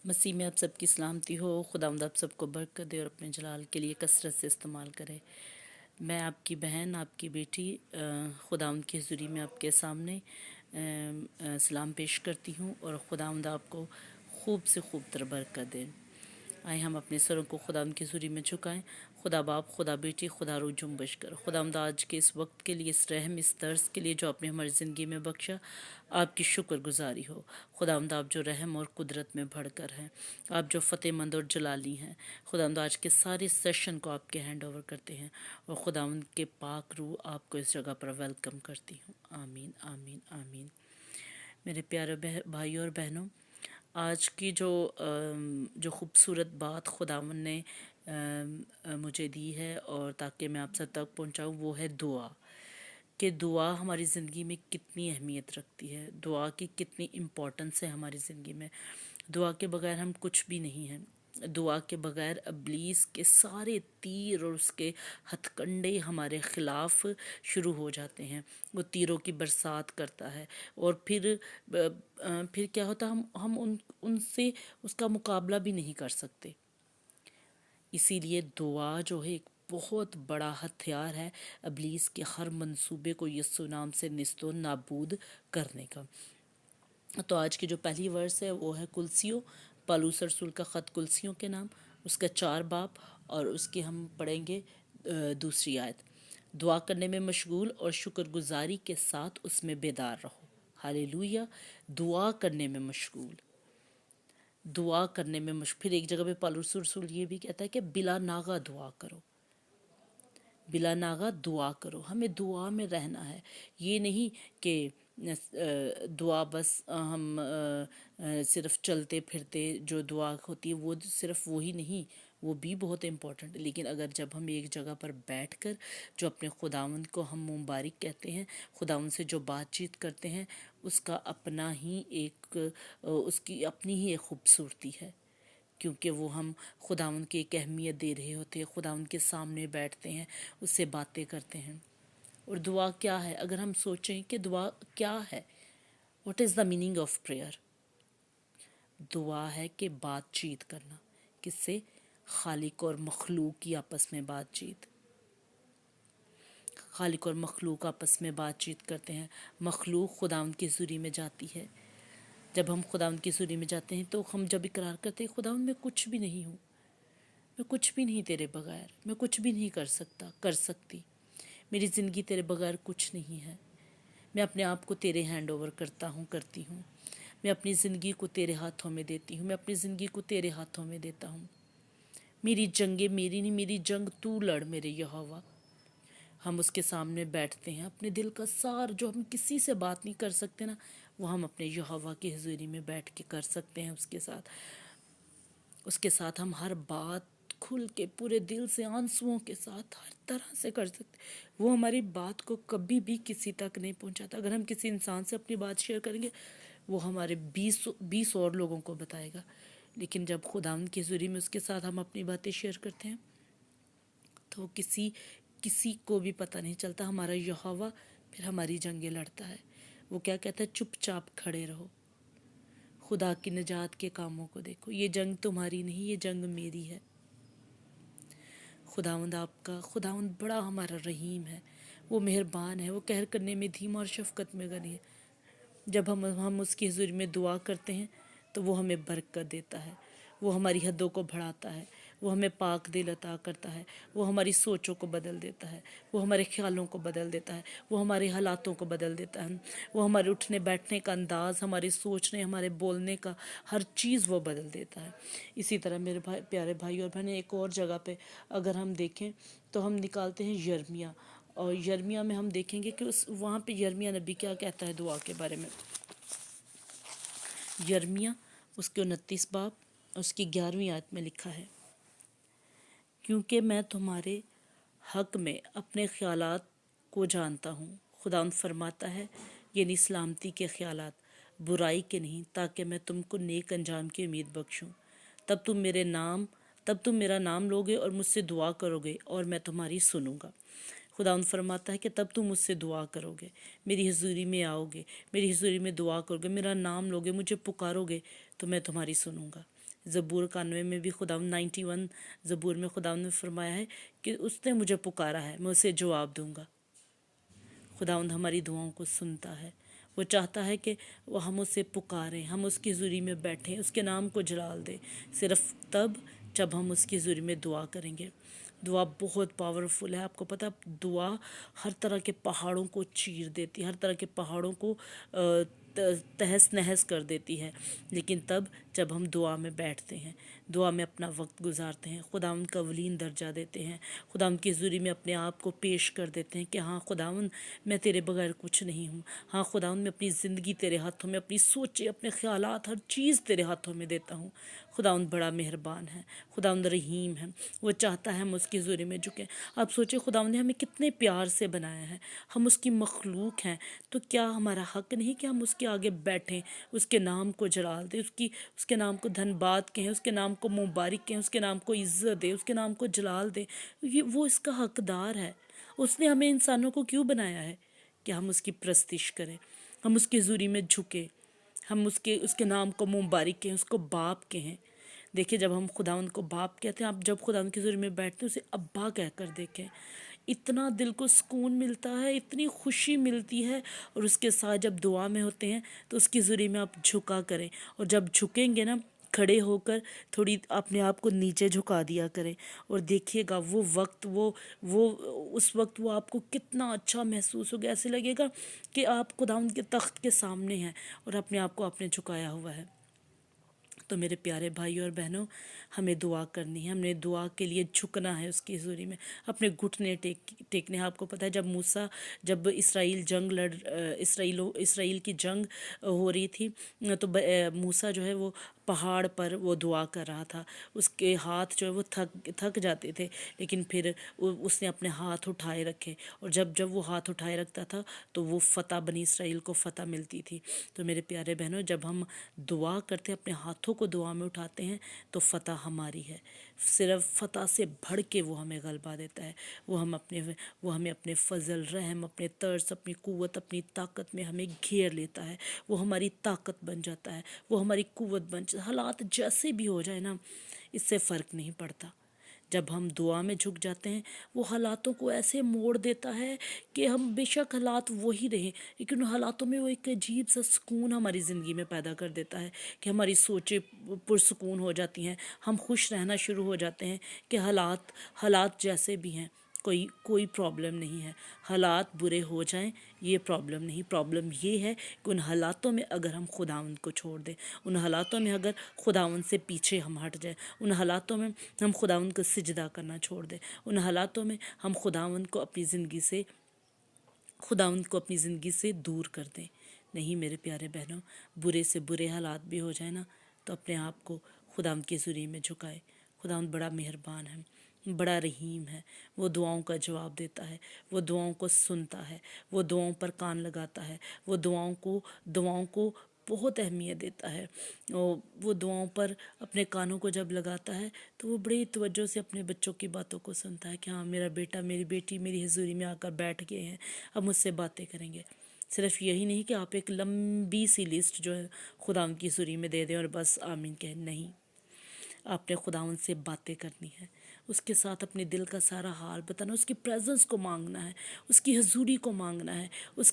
مسیح میں آپ سب کی سلامتی ہو۔ خداوند آپ سب کو برکت دے اور اپنے جلال کے لیے کثرت سے استعمال کرے۔ میں آپ کی بہن، آپ کی بیٹی خداوند کی حضوری میں آپ کے سامنے سلام پیش کرتی ہوں، اور خداوند آپ کو خوب سے خوب تر برکت دے۔ آئے ہم اپنے سروں کو خداوند کی حضوری میں جھکائیں۔ خدا باپ، خدا بیٹی، خدا روح جنبش کر۔ خداوند آج کے اس وقت کے لیے، اس رحم، اس طرز کے لیے جو آپ نے ہماری زندگی میں بخشا، آپ کی شکر گزاری ہو۔ خداوند آپ جو رحم اور قدرت میں بڑھ کر ہیں، آپ جو فتح مند اور جلالی ہیں، خداوند آج کے سارے سیشن کو آپ کے ہینڈ اوور کرتے ہیں، اور خداوند کے پاک روح آپ کو اس جگہ پر ویلکم کرتی ہوں۔ آمین آمین آمین۔ میرے پیارے بھائی اور بہنوں، آج کی جو خوبصورت بات خداوند نے مجھے دی ہے اور تاکہ میں آپ سب تک پہنچاؤں، وہ ہے دعا۔ کہ دعا ہماری زندگی میں کتنی اہمیت رکھتی ہے، دعا کی کتنی امپورٹنس ہے ہماری زندگی میں۔ دعا کے بغیر ہم کچھ بھی نہیں ہیں۔ دعا کے بغیر ابلیس کے سارے تیر اور اس کے ہتھ کنڈے ہمارے خلاف شروع ہو جاتے ہیں۔ وہ تیروں کی برسات کرتا ہے، اور پھر کیا ہوتا ہے، ہم ان سے اس کا مقابلہ بھی نہیں کر سکتے۔ اسی لیے دعا جو ہے ایک بہت بڑا ہتھیار ہے ابلیس کے ہر منصوبے کو یسوع نام سے نیست و نابود کرنے کا۔ تو آج کی جو پہلی ورس ہے وہ ہے کلسیوں، پالوس رسول کا خط کلسیوں کے نام، اس کا 4 باب، اور اس کی ہم پڑھیں گے دوسری آیت۔ دعا کرنے میں مشغول اور شکر گزاری کے ساتھ اس میں بیدار رہو۔ ہاللویہ۔ دعا کرنے میں مشغول، دعا کرنے میں پھر ایک جگہ پہ پالوس رسول یہ بھی کہتا ہے کہ بلا ناغہ دعا کرو، بلا ناغہ دعا کرو۔ ہمیں دعا میں رہنا ہے۔ یہ نہیں کہ دعا بس ہم صرف چلتے پھرتے جو دعا ہوتی ہے وہ صرف وہی نہیں، وہ بھی بہت امپورٹنٹ ہے، لیکن اگر جب ہم ایک جگہ پر بیٹھ کر جو اپنے خداوند کو ہم مبارک کہتے ہیں، خداوند سے جو بات چیت کرتے ہیں، اس کا اپنا ہی اس کی اپنی ہی ایک خوبصورتی ہے، کیونکہ وہ ہم خداوند کی ایک اہمیت دے رہے ہوتے ہیں، خداوند کے سامنے بیٹھتے ہیں، اس سے باتیں کرتے ہیں۔ اور دعا کیا ہے؟ اگر ہم سوچیں کہ دعا کیا ہے، what is the meaning of prayer? دعا ہے کہ بات چیت کرنا، کس سے؟ خالق اور مخلوق کی آپس میں بات چیت۔ خالق اور مخلوق آپس میں بات چیت کرتے ہیں، مخلوق خداوند کی حضوری میں جاتی ہے۔ جب ہم خداوند کی حضوری میں جاتے ہیں تو ہم جب اقرار کرتے ہیں خداوند میں کچھ بھی نہیں ہوں، میں کچھ بھی نہیں تیرے بغیر، میں کچھ بھی نہیں کر سکتی، میری زندگی تیرے بغیر کچھ نہیں ہے، میں اپنے آپ کو تیرے ہینڈ اوور کرتی ہوں، میں اپنی زندگی کو تیرے ہاتھوں میں دیتی ہوں، میں اپنی زندگی کو تیرے ہاتھوں میں دیتا ہوں۔ میری جنگیں میری نہیں، میری جنگ تو لڑ میرے یہوہ۔ ہم اس کے سامنے بیٹھتے ہیں، اپنے دل کا سار جو ہم کسی سے بات نہیں کر سکتے نا، وہ ہم اپنے یہوہ کی حضوری میں بیٹھ کے کر سکتے ہیں۔ اس کے ساتھ ہم ہر بات کھل کے پورے دل سے، آنسوؤں کے ساتھ، ہر طرح سے کر سکتے۔ وہ ہماری بات کو کبھی بھی کسی تک نہیں پہنچاتا۔ اگر ہم کسی انسان سے اپنی بات شیئر کریں گے، وہ ہمارے 20 اور لوگوں کو بتائے گا، لیکن جب خداوند کی حضوری میں اس کے ساتھ ہم اپنی باتیں شیئر کرتے ہیں تو کسی کو بھی پتہ نہیں چلتا۔ ہمارا یہوہ پھر ہماری جنگیں لڑتا ہے۔ وہ کیا کہتا ہے؟ چپ چاپ کھڑے رہو، خدا کی نجات کے کاموں کو دیکھو، یہ جنگ تمہاری نہیں، یہ جنگ میری ہے۔ خداوند بڑا ہمارا رحیم ہے، وہ مہربان ہے، وہ قہر کرنے میں دھیما اور شفقت میں غنی ہے۔ جب ہم اس کی حضوری میں دعا کرتے ہیں تو وہ ہمیں برکت دیتا ہے، وہ ہماری حدوں کو بڑھاتا ہے، وہ ہمیں پاک دل عطا کرتا ہے، وہ ہماری سوچوں کو بدل دیتا ہے، وہ ہمارے خیالوں کو بدل دیتا ہے، وہ ہمارے حالاتوں کو بدل دیتا ہے، وہ ہمارے اٹھنے بیٹھنے کا انداز، ہمارے سوچنے، ہمارے بولنے کا ہر چیز وہ بدل دیتا ہے۔ اسی طرح میرے پیارے بھائی اور بہنیں، ایک اور جگہ پہ اگر ہم دیکھیں تو ہم نکالتے ہیں یرمیہ، اور یرمیہ میں ہم دیکھیں گے کہ وہاں پہ یرمیہ نبی کیا کہتا ہے دعا کے بارے میں۔ یرمیہ اس کے 29 باب اس کی 11ویں آیت میں لکھا ہے، کیونکہ میں تمہارے حق میں اپنے خیالات کو جانتا ہوں، خداوند فرماتا ہے، یعنی سلامتی کے خیالات، برائی کے نہیں، تاکہ میں تم کو نیک انجام کی امید بخشوں۔ تب تم میرا نام لوگے اور مجھ سے دعا کرو گے اور میں تمہاری سنوں گا۔ خداوند فرماتا ہے کہ تب تم مجھ سے دعا کرو گے، میری حضوری میں آؤ گے، میری حضوری میں دعا کرو گے، میرا نام لوگے، مجھے پکارو گے تو میں تمہاری سنوں گا۔ زبور 91 میں بھی خداوند 91 زبور میں خداوند نے فرمایا ہے کہ اس نے مجھے پکارا ہے، میں اسے جواب دوں گا۔ خداوند ہماری دعاؤں کو سنتا ہے، وہ چاہتا ہے کہ وہ ہم اسے پکاریں، ہم اس کی حضوری میں بیٹھیں، اس کے نام کو جلال دیں، صرف تب جب ہم اس کی حضوری میں دعا کریں گے۔ دعا بہت پاورفل ہے، آپ کو پتہ، دعا ہر طرح کے پہاڑوں کو چیر دیتی ہے، ہر طرح کے پہاڑوں کو تہس نہس کر دیتی ہے، لیکن تب جب ہم دعا میں بیٹھتے ہیں، دعا میں اپنا وقت گزارتے ہیں، خداوند کا اولین درجہ دیتے ہیں، خداوند کی حضوری میں اپنے آپ کو پیش کر دیتے ہیں کہ ہاں خداوند میں تیرے بغیر کچھ نہیں ہوں، ہاں خداوند میں اپنی زندگی تیرے ہاتھوں میں، اپنی سوچیں، اپنے خیالات، ہر چیز تیرے ہاتھوں میں دیتا ہوں۔ خداوند بڑا مہربان ہے، خداوند رحیم ہے، وہ چاہتا ہے ہم اس کی حضوری میں جھکیں۔ آپ سوچیں خداوند نے ہمیں کتنے پیار سے بنایا ہے، ہم اس کی مخلوق ہیں، تو کیا ہمارا حق نہیں کہ ہم اس کے آگے بیٹھیں، اس کے نام کو جلال دیں، اس کے نام کو دھن باد کہیں، اس کے نام کو مبارک کہیں، اس کے نام کو عزت دیں، اس کے نام کو جلال دیں؟ وہ اس کا حقدار ہے۔ اس نے ہمیں انسانوں کو کیوں بنایا ہے؟ کہ ہم اس کی پرستش کریں، ہم اس کی حضوری میں جھکیں، ہم اس کے نام کو مبارک کہیں، اس کو باپ کہیں۔ دیکھیں جب ہم خداوند کو باپ کہتے ہیں، آپ جب خداوند کی حضوری میں بیٹھتے ہیں اسے ابا کہہ کر دیکھیں، اتنا دل کو سکون ملتا ہے، اتنی خوشی ملتی ہے۔ اور اس کے ساتھ جب دعا میں ہوتے ہیں تو اس کی حضوری میں آپ جھکا کریں، اور جب جھکیں گے نا، کھڑے ہو کر تھوڑی اپنے آپ کو نیچے جھکا دیا کریں، اور دیکھیے گا وہ وقت، وہ اس وقت وہ آپ کو کتنا اچھا محسوس ہوگا، ایسے لگے گا کہ آپ خداوند کے تخت کے سامنے ہیں اور اپنے آپ کو آپ نے جھکایا ہوا ہے۔ تو میرے پیارے بھائیوں اور بہنوں، ہمیں دعا کرنی ہے، ہم نے دعا کے لیے جھکنا ہے اس کی حضوری میں، اپنے گھٹنے ٹیکنے ہیں۔ آپ کو پتہ ہے جب اسرائیل کی جنگ ہو رہی تھی، تو موسیٰ جو ہے وہ پہاڑ پر وہ دعا کر رہا تھا، اس کے ہاتھ جو ہے وہ تھک جاتے تھے، لیکن پھر اس نے اپنے ہاتھ اٹھائے رکھے، اور جب وہ ہاتھ اٹھائے رکھتا تھا تو وہ فتح، بنی اسرائیل کو فتح ملتی تھی۔ تو میرے پیارے بہنوں، جب ہم دعا کرتے ہیں، اپنے ہاتھوں کو دعا میں اٹھاتے ہیں، تو فتح ہماری ہے۔ صرف فتح سے بڑھ کے وہ ہمیں غلبہ دیتا ہے، وہ ہمیں اپنے فضل، رحم، اپنے ترس، اپنی قوت، اپنی طاقت میں ہمیں گھیر لیتا ہے، وہ ہماری طاقت بن جاتا ہے، وہ ہماری قوت بن جاتا ہے۔ حالات جیسے بھی ہو جائے نا، اس سے فرق نہیں پڑتا۔ جب ہم دعا میں جھک جاتے ہیں، وہ حالاتوں کو ایسے موڑ دیتا ہے کہ ہم بے شک حالات وہی رہیں، لیکن ان حالاتوں میں وہ ایک عجیب سا سکون ہماری زندگی میں پیدا کر دیتا ہے کہ ہماری سوچیں پرسکون ہو جاتی ہیں، ہم خوش رہنا شروع ہو جاتے ہیں کہ حالات جیسے بھی ہیں، کوئی پرابلم نہیں ہے۔ حالات برے ہو جائیں یہ پرابلم نہیں، پرابلم یہ ہے کہ ان حالاتوں میں اگر ہم خداوند کو چھوڑ دیں، ان حالاتوں میں اگر خداوند سے پیچھے ہم ہٹ جائیں، ان حالاتوں میں ہم خداوند کو سجدہ کرنا چھوڑ دیں، ان حالاتوں میں ہم خداوند کو اپنی زندگی سے دور کر دیں۔ نہیں میرے پیارے بہنوں، برے سے برے حالات بھی ہو جائیں نا، تو اپنے آپ کو خداوند کی حضوری میں جھکائے۔ خداوند بڑا مہربان ہے، بڑا رحیم ہے، وہ دعاؤں کا جواب دیتا ہے، وہ دعاؤں کو سنتا ہے، وہ دعاؤں پر کان لگاتا ہے، وہ دعاؤں کو بہت اہمیت دیتا ہے۔ وہ دعاؤں پر اپنے کانوں کو جب لگاتا ہے تو وہ بڑی توجہ سے اپنے بچوں کی باتوں کو سنتا ہے کہ ہاں میرا بیٹا، میری بیٹی میری حضوری میں آ کر بیٹھ گئے ہیں، اب مجھ سے باتیں کریں گے۔ صرف یہی نہیں کہ آپ ایک لمبی سی لسٹ جو ہے خداوند کی حضوری میں دے دیں اور بس آمین کہیں، نہیں، آپ نے خداوند سے باتیں کرنی ہے، اس کے ساتھ اپنے دل کا سارا حال بتانا، اس کی پریزنس کو مانگنا ہے، اس کی حضوری کو مانگنا ہے، اس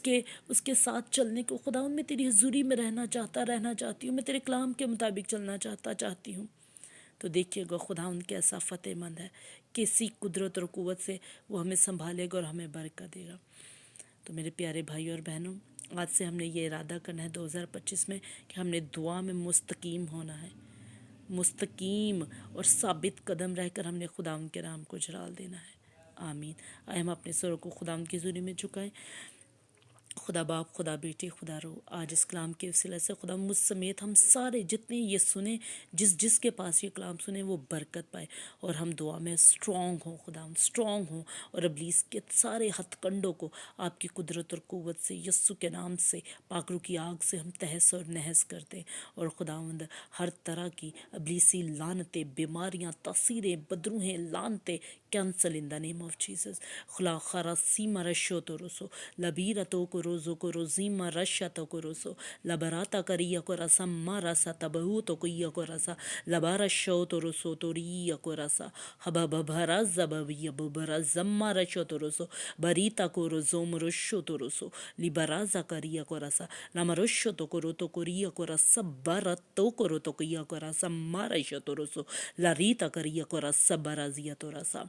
کے ساتھ چلنے کو۔ خداوند میں تیری حضوری میں رہنا چاہتی ہوں، میں تیرے کلام کے مطابق چلنا چاہتی ہوں۔ تو دیکھیے گا خداوند کیسا فتح مند ہے، کیسی قدرت اور قوت سے وہ ہمیں سنبھالے گا اور ہمیں برکت دے گا۔ تو میرے پیارے بھائی اور بہنوں، آج سے ہم نے یہ ارادہ کرنا ہے 2025 میں کہ ہم نے دعا میں مستقیم ہونا ہے، مستقیم اور ثابت قدم رہ کر ہم نے خداوند کے نام کو جلال دینا ہے۔ آمین۔ آئے ہم اپنے سروں کو خداوند کی حضوری میں جھکائیں۔ خدا باپ، خدا بیٹی، خدا روح، آج اس کلام کے وسیلہ سے خدا مجھ سمیت ہم سارے جتنے یہ سنیں، جس کے پاس یہ کلام سنیں، وہ برکت پائے، اور ہم دعا میں سٹرونگ ہوں، خدا ہم سٹرونگ ہوں، اور ابلیس کے سارے ہتھ کنڈوں کو آپ کی قدرت اور قوت سے، یسوع کے نام سے، پاک روح کی آگ سے ہم تہس اور نہس کر دیں، اور خداوند ہر طرح کی ابلیسی لعنتیں، بیماریاں، تاثیریں، بدروہیں، لعنتیں، cancel in the name of Jesus. Khla kharasima rashotoroso labira to korozo korozima rashato koroso labarata kariya korasa marasa tabahuto kuya korasa labara shotoroso toriya korasa hababa baraza babiya bubaraza mara shotoroso barita korozom roshotoroso libaraza kariya korasa lamarosho to koroto koria korasa barato koroto kuya korasa mara shotoroso larita kariya korasa barazia torasa